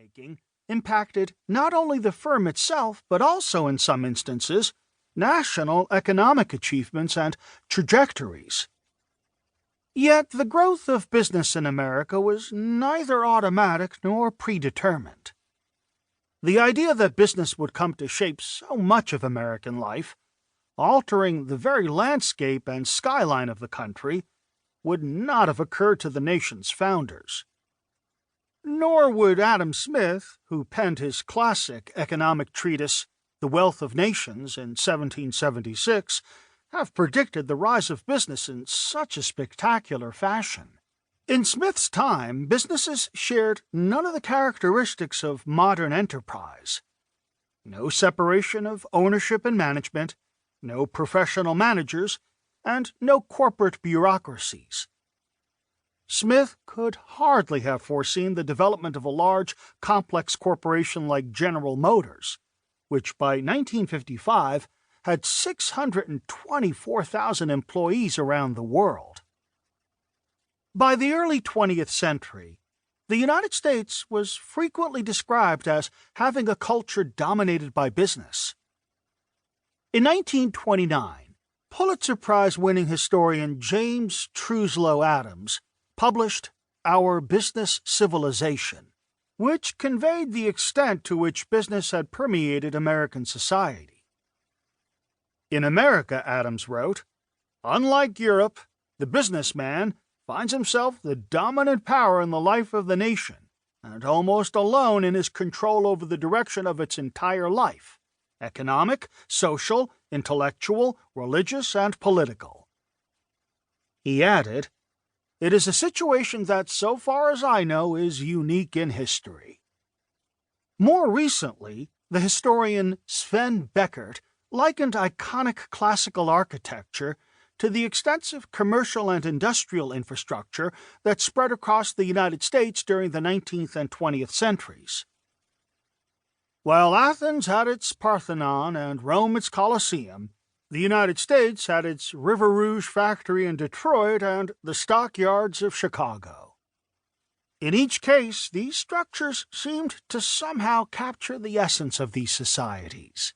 making impacted not only the firm itself, but also, in some instances, national economic achievements and trajectories. Yet the growth of business in America was neither automatic nor predetermined. The idea that business would come to shape so much of American life, altering the very landscape and skyline of the country, would not have occurred to the nation's founders. Nor would Adam Smith, who penned his classic economic treatise, The Wealth of Nations, in 1776, have predicted the rise of business in such a spectacular fashion. In Smith's time, businesses shared none of the characteristics of modern enterprise. No separation of ownership and management, no professional managers, and no corporate bureaucracies. Smith could hardly have foreseen the development of a large, complex corporation like General Motors, which by 1955 had 624,000 employees around the world. By the early 20th century, the United States was frequently described as having a culture dominated by business. In 1929, Pulitzer Prize-winning historian James Truslow Adams published Our Business Civilization, which conveyed the extent to which business had permeated American society. In America, Adams wrote, "Unlike Europe, the businessman finds himself the dominant power in the life of the nation, and almost alone in his control over the direction of its entire life, economic, social, intellectual, religious, and political." He added, "It is a situation that, so far as I know, is unique in history." More recently, the historian Sven Beckert likened iconic classical architecture to the extensive commercial and industrial infrastructure that spread across the United States during the 19th and 20th centuries. While Athens had its Parthenon and Rome its Colosseum, the United States had its River Rouge Factory in Detroit and the stockyards of Chicago. In each case, these structures seemed to somehow capture the essence of these societies.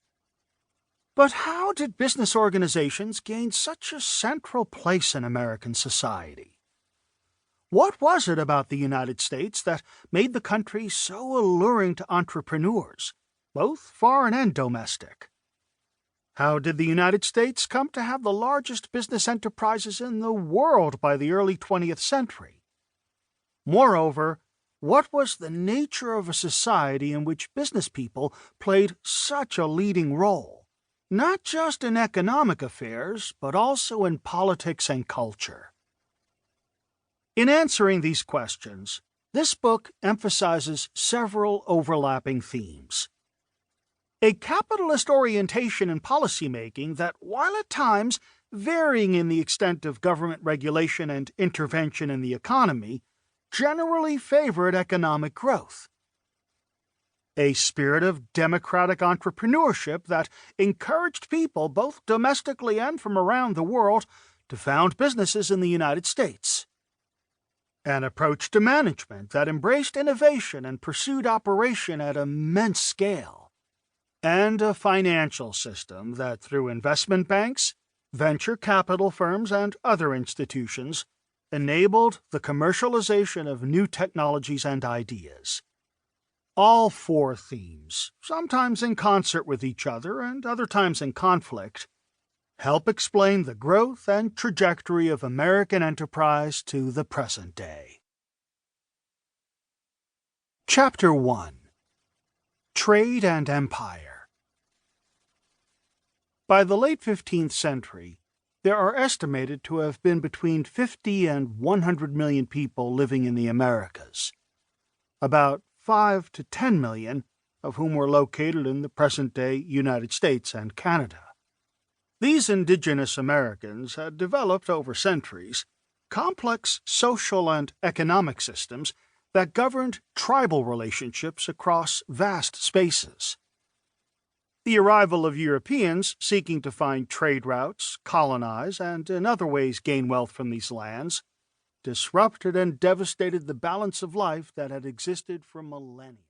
But how did business organizations gain such a central place in American society? What was it about the United States that made the country so alluring to entrepreneurs, both foreign and domestic? How did the United States come to have the largest business enterprises in the world by the early 20th century? Moreover, what was the nature of a society in which business people played such a leading role? Not just in economic affairs, but also in politics and culture. In answering these questions, this book emphasizes several overlapping themes. A capitalist orientation in policymaking that, while at times varying in the extent of government regulation and intervention in the economy, generally favored economic growth. A spirit of democratic entrepreneurship that encouraged people, both domestically and from around the world, to found businesses in the United States. An approach to management that embraced innovation and pursued operation at immense scale. And a financial system that, through investment banks, venture capital firms, and other institutions, enabled the commercialization of new technologies and ideas. All four themes, sometimes in concert with each other and other times in conflict, help explain the growth and trajectory of American enterprise to the present day. Chapter 1. Trade and Empire. By the late 15th century, there are estimated to have been between 50 and 100 million people living in the Americas. About 5 to 10 million of whom were located in the present-day United States and Canada. These indigenous Americans had developed over centuries complex social and economic systems that governed tribal relationships across vast spaces. The arrival of Europeans seeking to find trade routes, colonize, and in other ways gain wealth from these lands disrupted and devastated the balance of life that had existed for millennia.